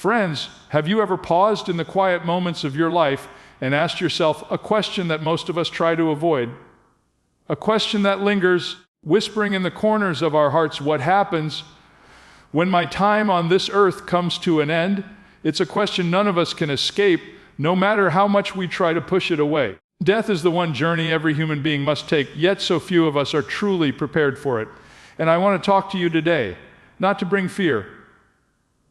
Friends, have you ever paused in the quiet moments of your life and asked yourself a question that most of us try to avoid? A question that lingers, whispering in the corners of our hearts, what happens when my time on this earth comes to an end? It's a question none of us can escape, no matter how much we try to push it away. Death is the one journey every human being must take, yet so few of us are truly prepared for it. And I want to talk to you today, not to bring fear,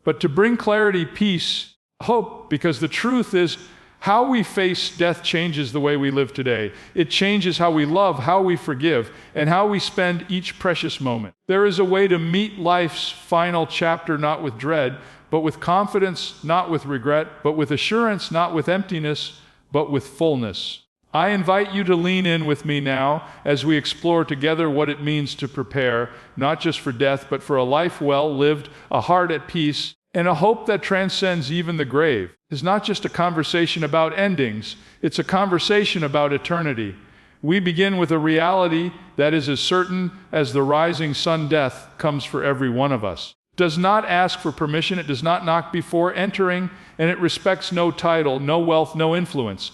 but to bring clarity, peace, hope, because the truth is, how we face death changes the way we live today. It changes how we love, how we forgive, and how we spend each precious moment. There is a way to meet life's final chapter not with dread, but with confidence, not with regret, but with assurance, not with emptiness, but with fullness. I invite you to lean in with me now as we explore together what it means to prepare, not just for death, but for a life well lived, a heart at peace, and a hope that transcends even the grave. It's not just a conversation about endings, it's a conversation about eternity. We begin with a reality that is as certain as the rising sun. Death comes for every one of us. It does not ask for permission, it does not knock before entering, and it respects no title, no wealth, no influence.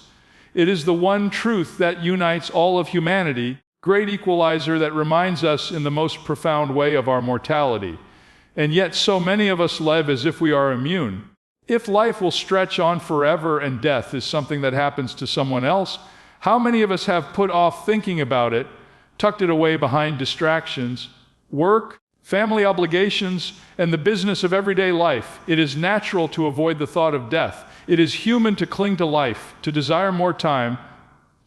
It is the one truth that unites all of humanity, great equalizer that reminds us in the most profound way of our mortality. And yet so many of us live as if we are immune. If life will stretch on forever and death is something that happens to someone else, how many of us have put off thinking about it, tucked it away behind distractions, work, family obligations, and the business of everyday life? It is natural to avoid the thought of death. It is human to cling to life, to desire more time,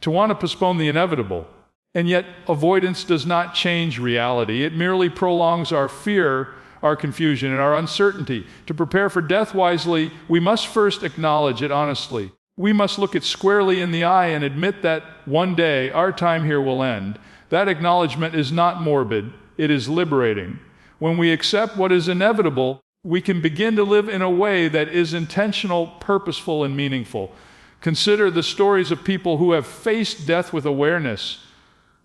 to want to postpone the inevitable. And yet, avoidance does not change reality. It merely prolongs our fear, our confusion, and our uncertainty. To prepare for death wisely, we must first acknowledge it honestly. We must look it squarely in the eye and admit that one day our time here will end. That acknowledgement is not morbid, it is liberating. When we accept what is inevitable, we can begin to live in a way that is intentional, purposeful, and meaningful. Consider the stories of people who have faced death with awareness,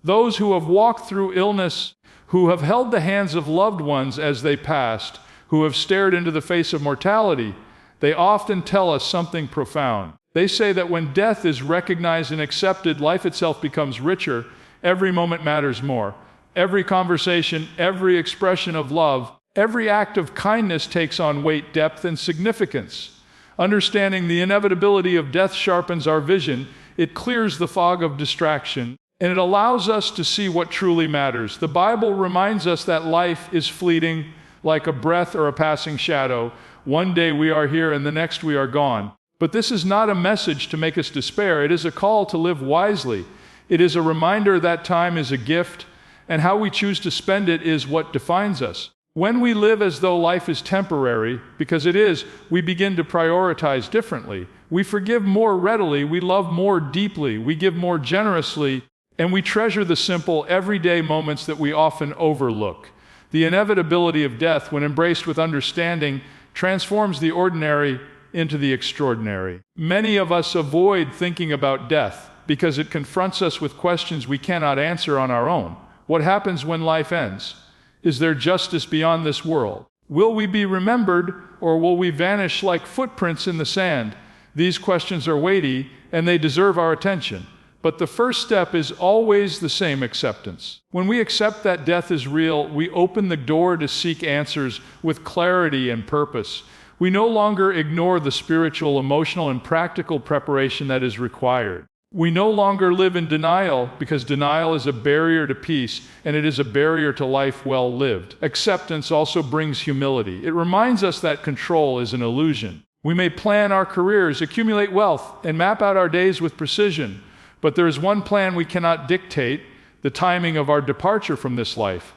those who have walked through illness, who have held the hands of loved ones as they passed, who have stared into the face of mortality. They often tell us something profound. They say that when death is recognized and accepted, life itself becomes richer. Every moment matters more. Every conversation, every expression of love, every act of kindness takes on weight, depth, and significance. Understanding the inevitability of death sharpens our vision. It clears the fog of distraction, and it allows us to see what truly matters. The Bible reminds us that life is fleeting, like a breath or a passing shadow. One day we are here and the next we are gone. But this is not a message to make us despair. It is a call to live wisely. It is a reminder that time is a gift, and how we choose to spend it is what defines us. When we live as though life is temporary, because it is, we begin to prioritize differently. We forgive more readily, we love more deeply, we give more generously, and we treasure the simple, everyday moments that we often overlook. The inevitability of death, when embraced with understanding, transforms the ordinary into the extraordinary. Many of us avoid thinking about death because it confronts us with questions we cannot answer on our own. What happens when life ends? Is there justice beyond this world? Will we be remembered, or will we vanish like footprints in the sand? These questions are weighty, and they deserve our attention. But the first step is always the same: acceptance. When we accept that death is real, we open the door to seek answers with clarity and purpose. We no longer ignore the spiritual, emotional, and practical preparation that is required. We no longer live in denial, because denial is a barrier to peace, and it is a barrier to life well lived. Acceptance also brings humility. It reminds us that control is an illusion. We may plan our careers, accumulate wealth, and map out our days with precision, but there is one plan we cannot dictate: the timing of our departure from this life.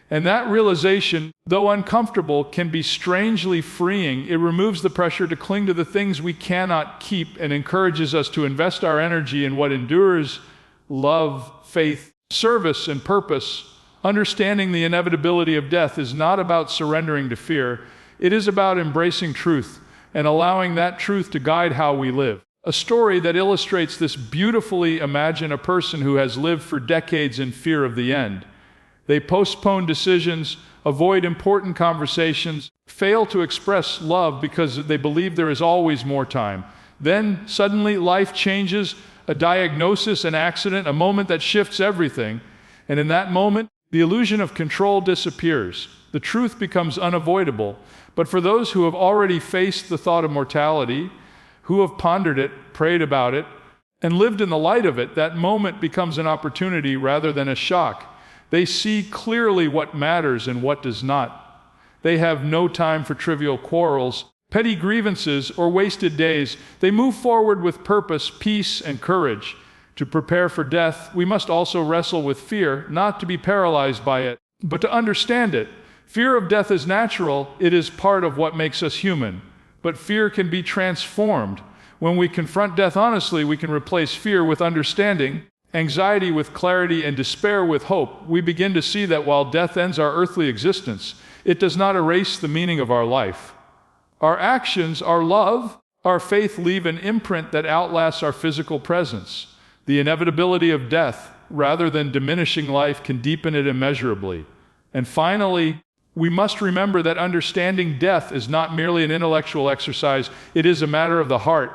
And that realization, though uncomfortable, can be strangely freeing. It removes the pressure to cling to the things we cannot keep and encourages us to invest our energy in what endures: love, faith, service, and purpose. Understanding the inevitability of death is not about surrendering to fear. It is about embracing truth and allowing that truth to guide how we live. A story that illustrates this beautifully: imagine a person who has lived for decades in fear of the end. They postpone decisions, avoid important conversations, fail to express love because they believe there is always more time. Then suddenly life changes, a diagnosis, an accident, a moment that shifts everything. And in that moment, the illusion of control disappears. The truth becomes unavoidable. But for those who have already faced the thought of mortality, who have pondered it, prayed about it, and lived in the light of it, that moment becomes an opportunity rather than a shock. They see clearly what matters and what does not. They have no time for trivial quarrels, petty grievances, or wasted days. They move forward with purpose, peace, and courage. To prepare for death, we must also wrestle with fear, not to be paralyzed by it, but to understand it. Fear of death is natural. It is part of what makes us human. But fear can be transformed. When we confront death honestly, we can replace fear with understanding, anxiety with clarity, and despair with hope. We begin to see that while death ends our earthly existence, it does not erase the meaning of our life. Our actions, our love, our faith leave an imprint that outlasts our physical presence. The inevitability of death, rather than diminishing life, can deepen it immeasurably. And finally, we must remember that understanding death is not merely an intellectual exercise, it is a matter of the heart.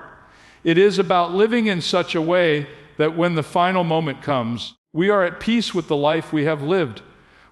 It is about living in such a way that when the final moment comes, we are at peace with the life we have lived.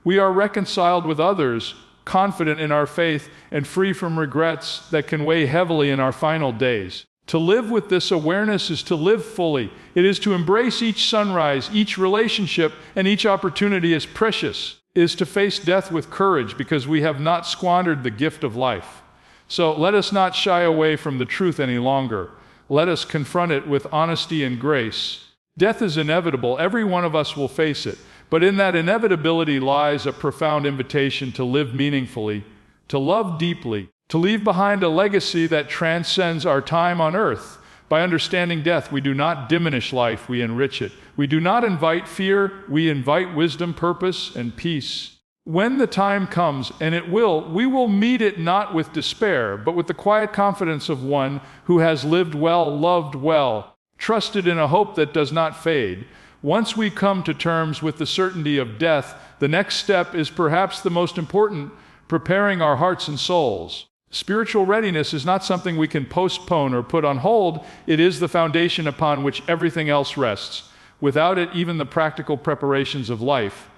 We are reconciled with others, confident in our faith, and free from regrets that can weigh heavily in our final days. To live with this awareness is to live fully. It is to embrace each sunrise, each relationship, and each opportunity as precious. It is to face death with courage because we have not squandered the gift of life. So let us not shy away from the truth any longer. Let us confront it with honesty and grace. Death is inevitable. Every one of us will face it. But in that inevitability lies a profound invitation to live meaningfully, to love deeply, to leave behind a legacy that transcends our time on earth. By understanding death, we do not diminish life, we enrich it. We do not invite fear, we invite wisdom, purpose, and peace. When the time comes, and it will, we will meet it not with despair, but with the quiet confidence of one who has lived well, loved well, trusted in a hope that does not fade. Once we come to terms with the certainty of death, the next step is perhaps the most important, preparing our hearts and souls. Spiritual readiness is not something we can postpone or put on hold. It is the foundation upon which everything else rests. Without it, even the practical preparations of life,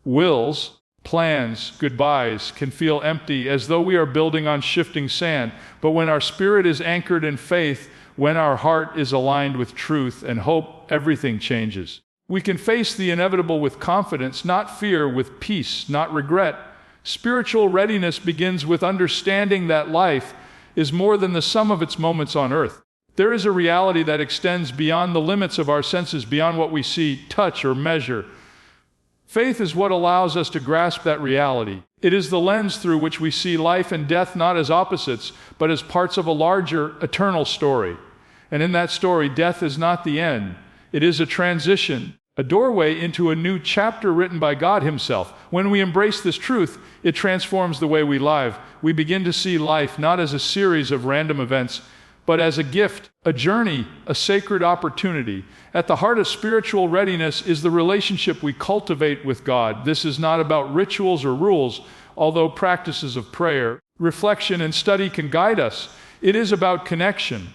wills, plans, goodbyes, can feel empty, as though we are building on shifting sand. But when our spirit is anchored in faith, when our heart is aligned with truth and hope, everything changes. We can face the inevitable with confidence, not fear, with peace, not regret. Spiritual readiness begins with understanding that life is more than the sum of its moments on earth. There is a reality that extends beyond the limits of our senses, beyond what we see, touch, or measure. Faith is what allows us to grasp that reality. It is the lens through which we see life and death not as opposites, but as parts of a larger, eternal story. And in that story, death is not the end. It is a transition, a doorway into a new chapter written by God Himself. When we embrace this truth, it transforms the way we live. We begin to see life not as a series of random events, but as a gift, a journey, a sacred opportunity. At the heart of spiritual readiness is the relationship we cultivate with God. This is not about rituals or rules, although practices of prayer, reflection, and study can guide us. It is about connection,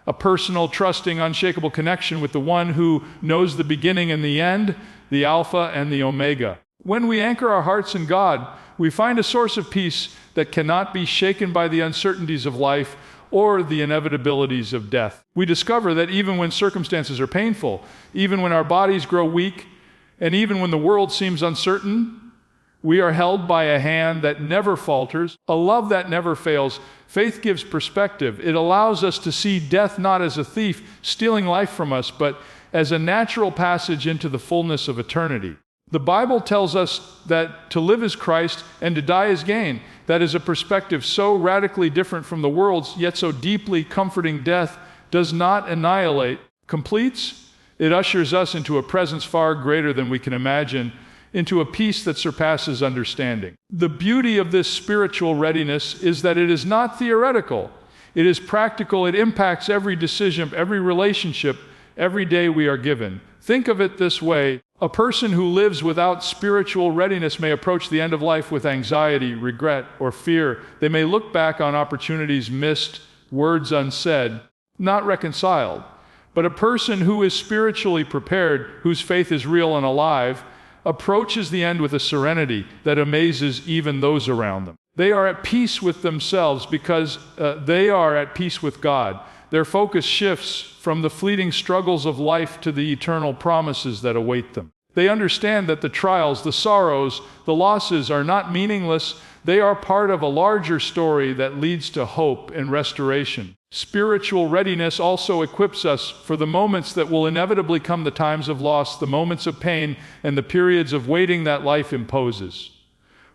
a personal, trusting, unshakable connection with the one who knows the beginning and the end, the Alpha and the Omega. When we anchor our hearts in God, we find a source of peace that cannot be shaken by the uncertainties of life or the inevitabilities of death. We discover that even when circumstances are painful, even when our bodies grow weak, and even when the world seems uncertain, we are held by a hand that never falters, a love that never fails. Faith gives perspective. It allows us to see death not as a thief stealing life from us, but as a natural passage into the fullness of eternity. The Bible tells us that to live is Christ and to die is gain. That is a perspective so radically different from the world's, yet so deeply comforting. Death does not annihilate, completes. It ushers us into a presence far greater than we can imagine, into a peace that surpasses understanding. The beauty of this spiritual readiness is that it is not theoretical. It is practical. It impacts every decision, every relationship, every day we are given. Think of it this way. A person who lives without spiritual readiness may approach the end of life with anxiety, regret, or fear. They may look back on opportunities missed, words unsaid, not reconciled. But a person who is spiritually prepared, whose faith is real and alive, approaches the end with a serenity that amazes even those around them. They are at peace with themselves because they are at peace with God. Their focus shifts from the fleeting struggles of life to the eternal promises that await them. They understand that the trials, the sorrows, the losses are not meaningless. They are part of a larger story that leads to hope and restoration. Spiritual readiness also equips us for the moments that will inevitably come, the times of loss, the moments of pain, and the periods of waiting that life imposes.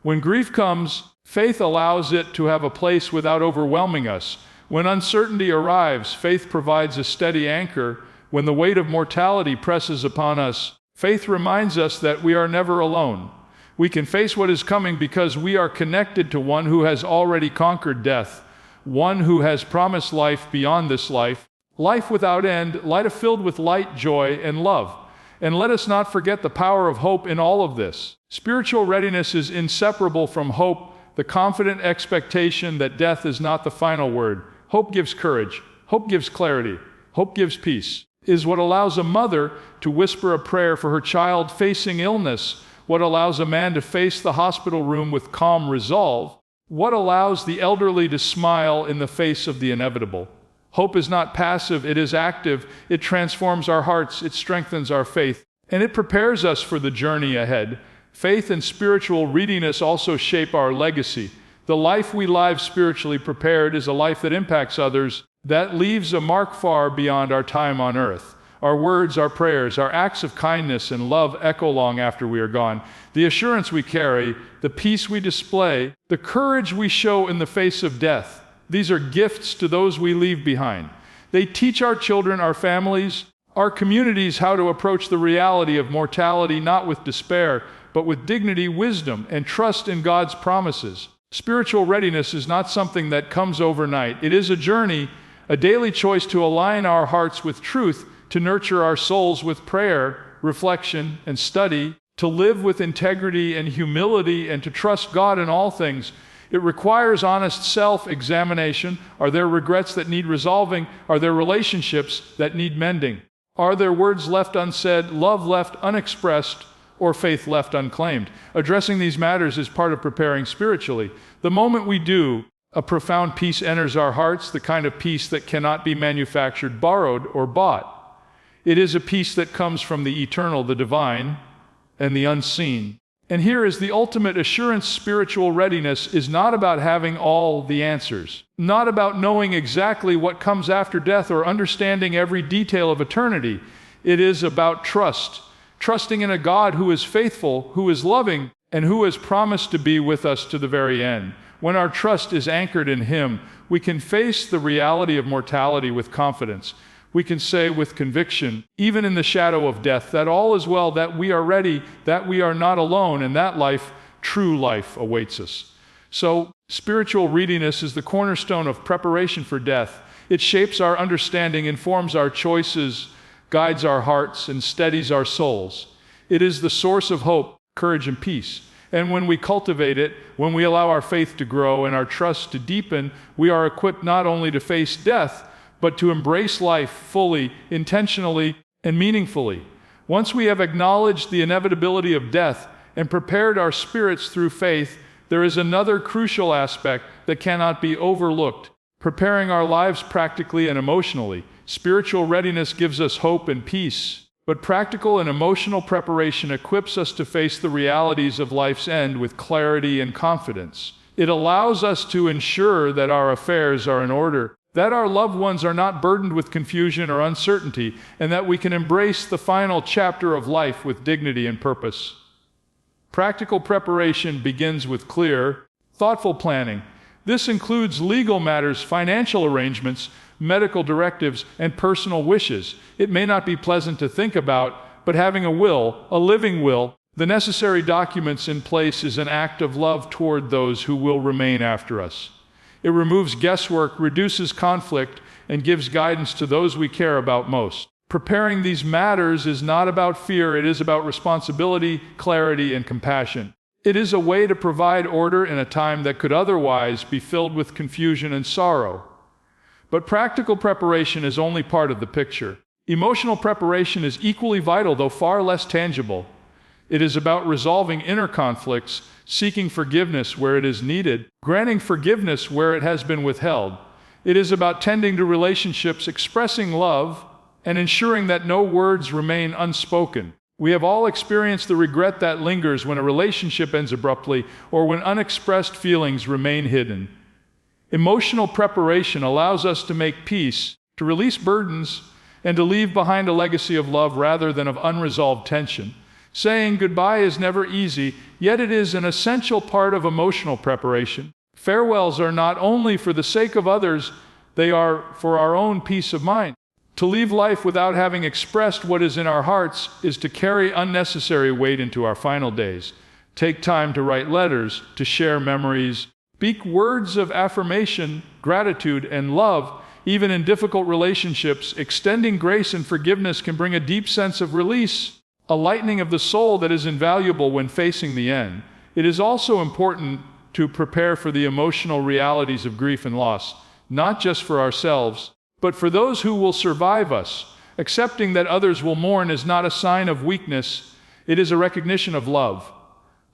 When grief comes, faith allows it to have a place without overwhelming us. When uncertainty arrives, faith provides a steady anchor. When the weight of mortality presses upon us, faith reminds us that we are never alone. We can face what is coming because we are connected to one who has already conquered death, one who has promised life beyond this life, life without end, life filled with light, joy, and love. And let us not forget the power of hope in all of this. Spiritual readiness is inseparable from hope, the confident expectation that death is not the final word. Hope gives courage. Hope gives clarity. Hope gives peace. Is what allows a mother to whisper a prayer for her child facing illness, what allows a man to face the hospital room with calm resolve, what allows the elderly to smile in the face of the inevitable. Hope is not passive, it is active. It transforms our hearts, it strengthens our faith, and it prepares us for the journey ahead. Faith and spiritual readiness also shape our legacy. The life we live spiritually prepared is a life that impacts others, that leaves a mark far beyond our time on earth. Our words, our prayers, our acts of kindness and love echo long after we are gone. The assurance we carry, the peace we display, the courage we show in the face of death, these are gifts to those we leave behind. They teach our children, our families, our communities how to approach the reality of mortality, not with despair, but with dignity, wisdom, and trust in God's promises. Spiritual readiness is not something that comes overnight. It is a journey, a daily choice to align our hearts with truth, to nurture our souls with prayer, reflection, and study, to live with integrity and humility, and to trust God in all things. It requires honest self-examination. Are there regrets that need resolving? Are there relationships that need mending? Are there words left unsaid, love left unexpressed, or faith left unclaimed? Addressing these matters is part of preparing spiritually. The moment we do, a profound peace enters our hearts, the kind of peace that cannot be manufactured, borrowed, or bought. It is a peace that comes from the eternal, the divine, and the unseen. And here is the ultimate assurance. Spiritual readiness is not about having all the answers, not about knowing exactly what comes after death or understanding every detail of eternity. It is about trust, trusting in a God who is faithful, who is loving, and who has promised to be with us to the very end. When our trust is anchored in Him, we can face the reality of mortality with confidence. We can say with conviction, even in the shadow of death, that all is well, that we are ready, that we are not alone, and that life, true life, awaits us. So, spiritual readiness is the cornerstone of preparation for death. It shapes our understanding, informs our choices, guides our hearts, and steadies our souls. It is the source of hope, courage, and peace. And when we cultivate it, when we allow our faith to grow and our trust to deepen, we are equipped not only to face death, but to embrace life fully, intentionally, and meaningfully. Once we have acknowledged the inevitability of death and prepared our spirits through faith, there is another crucial aspect that cannot be overlooked: preparing our lives practically and emotionally. Spiritual readiness gives us hope and peace, but practical and emotional preparation equips us to face the realities of life's end with clarity and confidence. It allows us to ensure that our affairs are in order, that our loved ones are not burdened with confusion or uncertainty, and that we can embrace the final chapter of life with dignity and purpose. Practical preparation begins with clear, thoughtful planning. This includes legal matters, financial arrangements, medical directives, and personal wishes. It may not be pleasant to think about, but having a will, a living will, the necessary documents in place is an act of love toward those who will remain after us. It removes guesswork, reduces conflict, and gives guidance to those we care about most. Preparing these matters is not about fear, it is about responsibility, clarity, and compassion. It is a way to provide order in a time that could otherwise be filled with confusion and sorrow. But practical preparation is only part of the picture. Emotional preparation is equally vital, though far less tangible. It is about resolving inner conflicts, seeking forgiveness where it is needed, granting forgiveness where it has been withheld. It is about tending to relationships, expressing love, and ensuring that no words remain unspoken. We have all experienced the regret that lingers when a relationship ends abruptly or when unexpressed feelings remain hidden. Emotional preparation allows us to make peace, to release burdens, and to leave behind a legacy of love rather than of unresolved tension. Saying goodbye is never easy, yet it is an essential part of emotional preparation. Farewells are not only for the sake of others, they are for our own peace of mind. To leave life without having expressed what is in our hearts is to carry unnecessary weight into our final days. Take time to write letters, to share memories, speak words of affirmation, gratitude, and love. Even in difficult relationships, extending grace and forgiveness can bring a deep sense of release, a lightening of the soul that is invaluable when facing the end. It is also important to prepare for the emotional realities of grief and loss, not just for ourselves, but for those who will survive us. Accepting that others will mourn is not a sign of weakness, it is a recognition of love.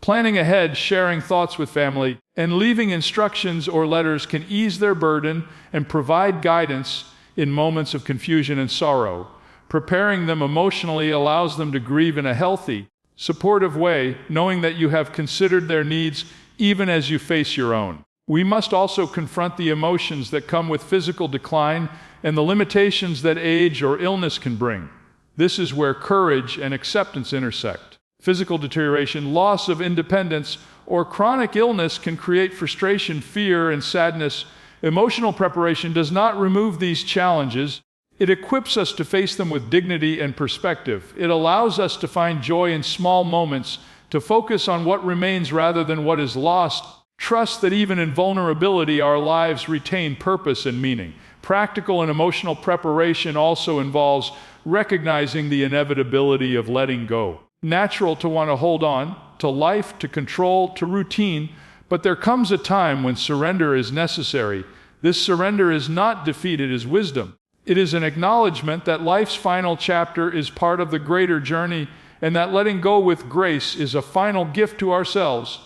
Planning ahead, sharing thoughts with family, and leaving instructions or letters can ease their burden and provide guidance in moments of confusion and sorrow. Preparing them emotionally allows them to grieve in a healthy, supportive way, knowing that you have considered their needs even as you face your own. We must also confront the emotions that come with physical decline and the limitations that age or illness can bring. This is where courage and acceptance intersect. Physical deterioration, loss of independence, or chronic illness can create frustration, fear, and sadness. Emotional preparation does not remove these challenges. It equips us to face them with dignity and perspective. It allows us to find joy in small moments, to focus on what remains rather than what is lost. Trust that even in vulnerability, our lives retain purpose and meaning. Practical and emotional preparation also involves recognizing the inevitability of letting go. Natural to want to hold on to life, to control, to routine, but there comes a time when surrender is necessary. This surrender is not defeat, it is wisdom. It is an acknowledgement that life's final chapter is part of the greater journey, and that letting go with grace is a final gift to ourselves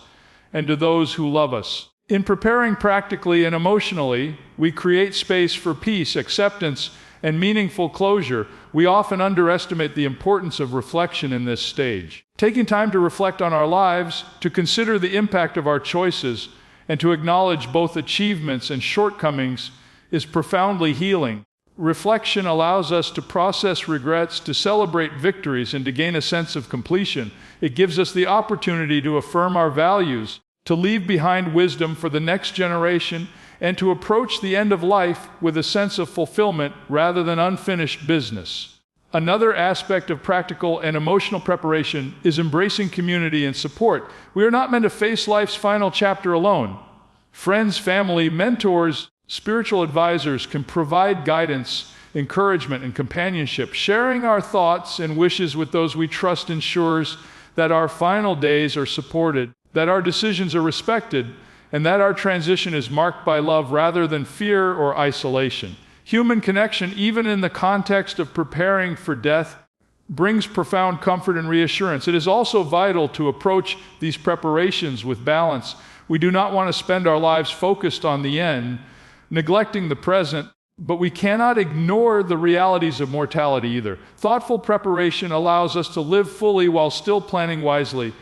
and to those who love us. In preparing practically and emotionally, we create space for peace, acceptance, and meaningful closure. We often underestimate the importance of reflection in this stage. Taking time to reflect on our lives, to consider the impact of our choices, and to acknowledge both achievements and shortcomings is profoundly healing. Reflection allows us to process regrets, to celebrate victories, and to gain a sense of completion. It gives us the opportunity to affirm our values, to leave behind wisdom for the next generation, and to approach the end of life with a sense of fulfillment rather than unfinished business. Another aspect of practical and emotional preparation is embracing community and support. We are not meant to face life's final chapter alone. Friends, family, mentors, spiritual advisors can provide guidance, encouragement, and companionship. Sharing our thoughts and wishes with those we trust ensures that our final days are supported, that our decisions are respected, and that our transition is marked by love rather than fear or isolation. Human connection, even in the context of preparing for death, brings profound comfort and reassurance. It is also vital to approach these preparations with balance. We do not want to spend our lives focused on the end, neglecting the present, but we cannot ignore the realities of mortality either. Thoughtful preparation allows us to live fully while still planning wisely.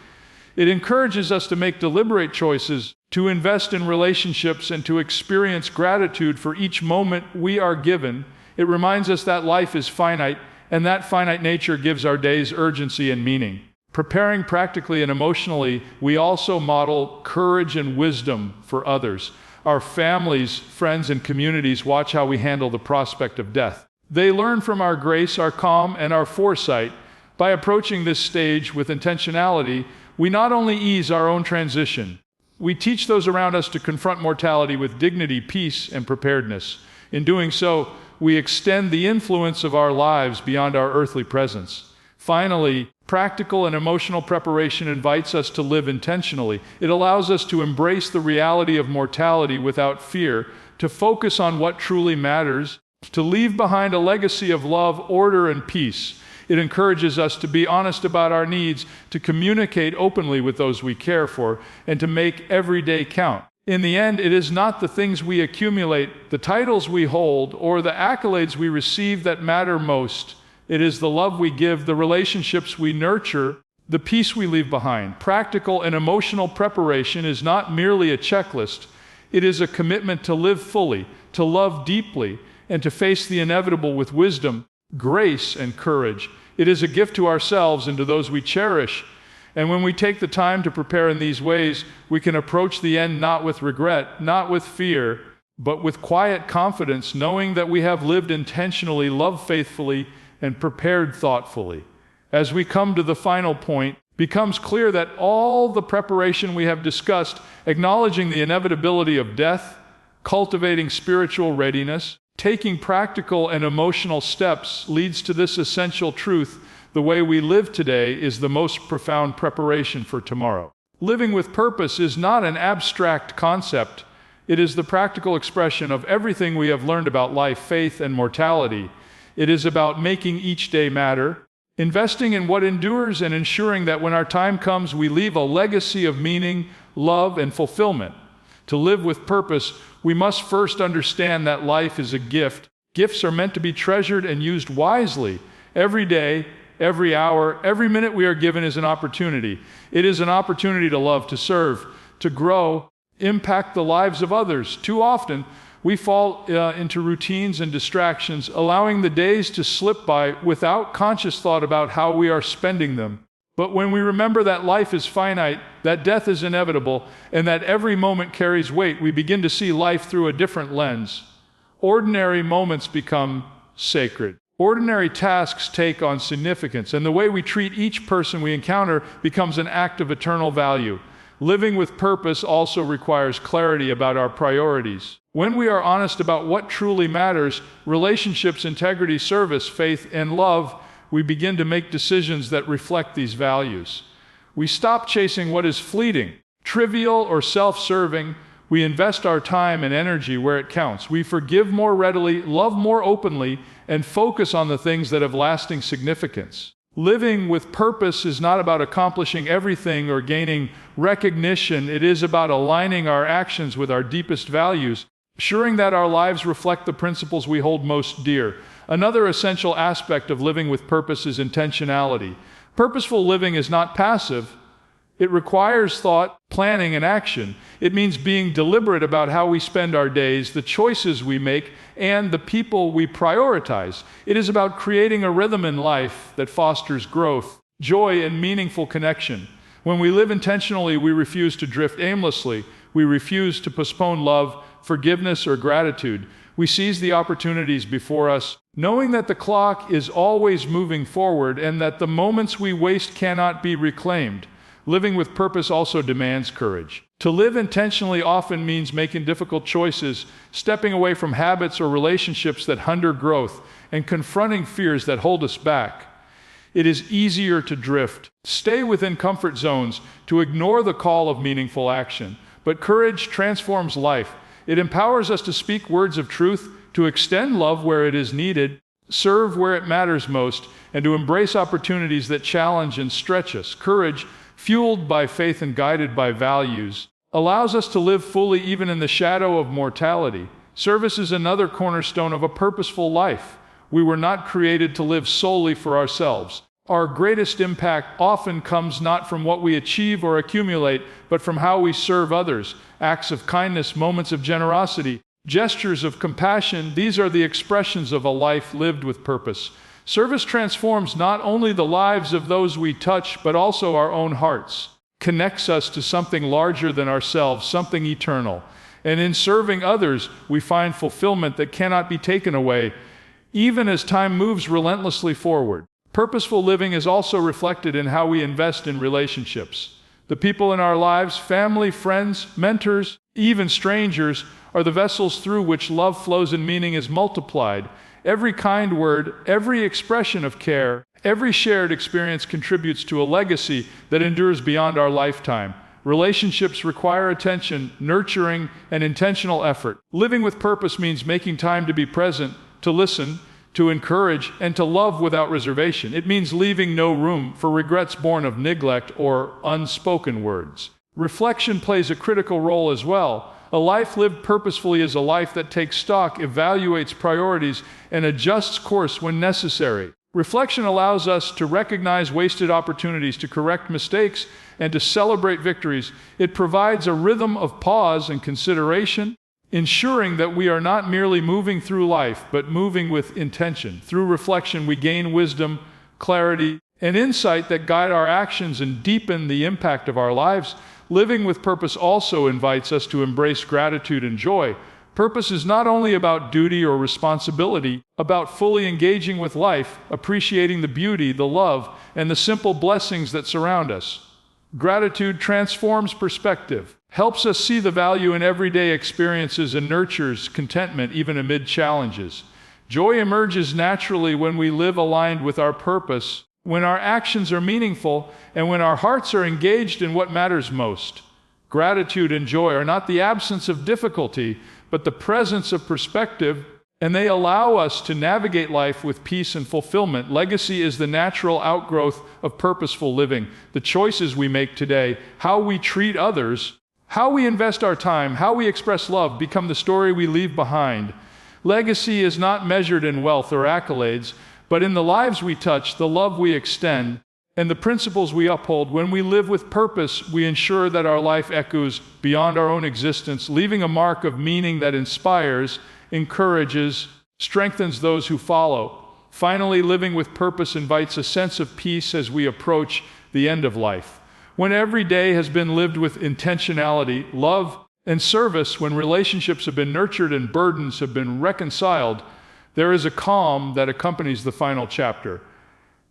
It encourages us to make deliberate choices, to invest in relationships, and to experience gratitude for each moment we are given. It reminds us that life is finite, and that finite nature gives our days urgency and meaning. Preparing practically and emotionally, we also model courage and wisdom for others. Our families, friends, and communities watch how we handle the prospect of death. They learn from our grace, our calm, and our foresight. By approaching this stage with intentionality, we not only ease our own transition, we teach those around us to confront mortality with dignity, peace, and preparedness. In doing so, we extend the influence of our lives beyond our earthly presence. Finally, practical and emotional preparation invites us to live intentionally. It allows us to embrace the reality of mortality without fear, to focus on what truly matters, to leave behind a legacy of love, order, and peace. It encourages us to be honest about our needs, to communicate openly with those we care for, and to make every day count. In the end, it is not the things we accumulate, the titles we hold, or the accolades we receive that matter most. It is the love we give, the relationships we nurture, the peace we leave behind. Practical and emotional preparation is not merely a checklist. It is a commitment to live fully, to love deeply, and to face the inevitable with wisdom, grace, and courage. It is a gift to ourselves and to those we cherish. And when we take the time to prepare in these ways, we can approach the end not with regret, not with fear, but with quiet confidence, knowing that we have lived intentionally, loved faithfully, and prepared thoughtfully. As we come to the final point, it becomes clear that all the preparation we have discussed, acknowledging the inevitability of death, cultivating spiritual readiness, taking practical and emotional steps, leads to this essential truth: the way we live today is the most profound preparation for tomorrow. Living with purpose is not an abstract concept. It is the practical expression of everything we have learned about life, faith, and mortality. It is about making each day matter, investing in what endures, and ensuring that when our time comes, we leave a legacy of meaning, love, and fulfillment. To live with purpose, we must first understand that life is a gift. Gifts are meant to be treasured and used wisely. Every day, every hour, every minute we are given is an opportunity. It is an opportunity to love, to serve, to grow, impact the lives of others. Too often, we fall into routines and distractions, allowing the days to slip by without conscious thought about how we are spending them. But when we remember that life is finite, that death is inevitable, and that every moment carries weight, we begin to see life through a different lens. Ordinary moments become sacred. Ordinary tasks take on significance, and the way we treat each person we encounter becomes an act of eternal value. Living with purpose also requires clarity about our priorities. When we are honest about what truly matters, relationships, integrity, service, faith, and love, we begin to make decisions that reflect these values. We stop chasing what is fleeting, trivial, or self-serving. We invest our time and energy where it counts. We forgive more readily, love more openly, and focus on the things that have lasting significance. Living with purpose is not about accomplishing everything or gaining recognition. It is about aligning our actions with our deepest values, ensuring that our lives reflect the principles we hold most dear. Another essential aspect of living with purpose is intentionality. Purposeful living is not passive. It requires thought, planning, and action. It means being deliberate about how we spend our days, the choices we make, and the people we prioritize. It is about creating a rhythm in life that fosters growth, joy, and meaningful connection. When we live intentionally, we refuse to drift aimlessly. We refuse to postpone love, forgiveness, or gratitude. We seize the opportunities before us, knowing that the clock is always moving forward and that the moments we waste cannot be reclaimed. Living with purpose also demands courage. To live intentionally often means making difficult choices, stepping away from habits or relationships that hinder growth, and confronting fears that hold us back. It is easier to drift, stay within comfort zones, to ignore the call of meaningful action. But courage transforms life. It empowers us to speak words of truth, to extend love where it is needed, serve where it matters most, and to embrace opportunities that challenge and stretch us. Courage, fueled by faith and guided by values, allows us to live fully even in the shadow of mortality. Service is another cornerstone of a purposeful life. We were not created to live solely for ourselves. Our greatest impact often comes not from what we achieve or accumulate, but from how we serve others. Acts of kindness, moments of generosity, gestures of compassion, these are the expressions of a life lived with purpose. Service transforms not only the lives of those we touch, but also our own hearts, connects us to something larger than ourselves, something eternal. And in serving others, we find fulfillment that cannot be taken away, even as time moves relentlessly forward. Purposeful living is also reflected in how we invest in relationships. The people in our lives, family, friends, mentors, even strangers, are the vessels through which love flows and meaning is multiplied. Every kind word, every expression of care, every shared experience contributes to a legacy that endures beyond our lifetime. Relationships require attention, nurturing, and intentional effort. Living with purpose means making time to be present, to listen, to encourage, and to love without reservation. It means leaving no room for regrets born of neglect or unspoken words. Reflection plays a critical role as well. A life lived purposefully is a life that takes stock, evaluates priorities, and adjusts course when necessary. Reflection allows us to recognize wasted opportunities, to correct mistakes, and to celebrate victories. It provides a rhythm of pause and consideration, ensuring that we are not merely moving through life, but moving with intention. Through reflection, we gain wisdom, clarity, and insight that guide our actions and deepen the impact of our lives. Living with purpose also invites us to embrace gratitude and joy. Purpose is not only about duty or responsibility, about fully engaging with life, appreciating the beauty, the love, and the simple blessings that surround us. Gratitude transforms perspective, helps us see the value in everyday experiences, and nurtures contentment even amid challenges. Joy emerges naturally when we live aligned with our purpose, when our actions are meaningful, and when our hearts are engaged in what matters most. Gratitude and joy are not the absence of difficulty, but the presence of perspective, and they allow us to navigate life with peace and fulfillment. Legacy is the natural outgrowth of purposeful living. The choices we make today, how we treat others, how we invest our time, how we express love, become the story we leave behind. Legacy is not measured in wealth or accolades, but in the lives we touch, the love we extend, and the principles we uphold. When we live with purpose, we ensure that our life echoes beyond our own existence, leaving a mark of meaning that inspires, encourages, strengthens those who follow. Finally, living with purpose invites a sense of peace as we approach the end of life. When every day has been lived with intentionality, love, and service, when relationships have been nurtured and burdens have been reconciled, there is a calm that accompanies the final chapter.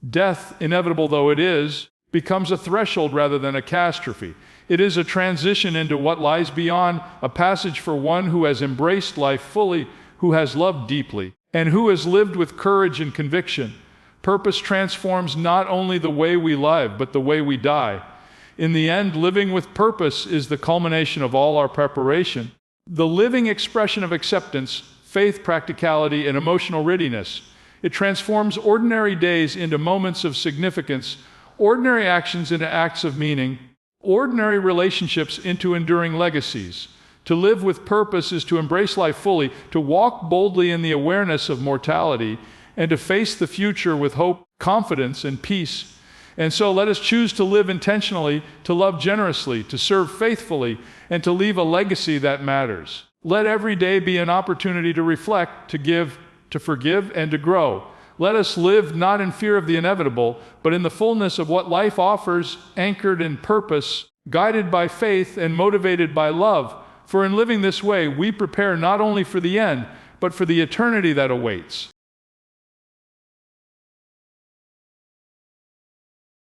Death, inevitable though it is, becomes a threshold rather than a catastrophe. It is a transition into what lies beyond, a passage for one who has embraced life fully, who has loved deeply, and who has lived with courage and conviction. Purpose transforms not only the way we live, but the way we die. In the end, living with purpose is the culmination of all our preparation, the living expression of acceptance, faith, practicality, and emotional readiness. It transforms ordinary days into moments of significance, ordinary actions into acts of meaning, ordinary relationships into enduring legacies. To live with purpose is to embrace life fully, to walk boldly in the awareness of mortality, and to face the future with hope, confidence, and peace. And so let us choose to live intentionally, to love generously, to serve faithfully, and to leave a legacy that matters. Let every day be an opportunity to reflect, to give, to forgive, and to grow. Let us live not in fear of the inevitable, but in the fullness of what life offers, anchored in purpose, guided by faith, and motivated by love. For in living this way, we prepare not only for the end, but for the eternity that awaits.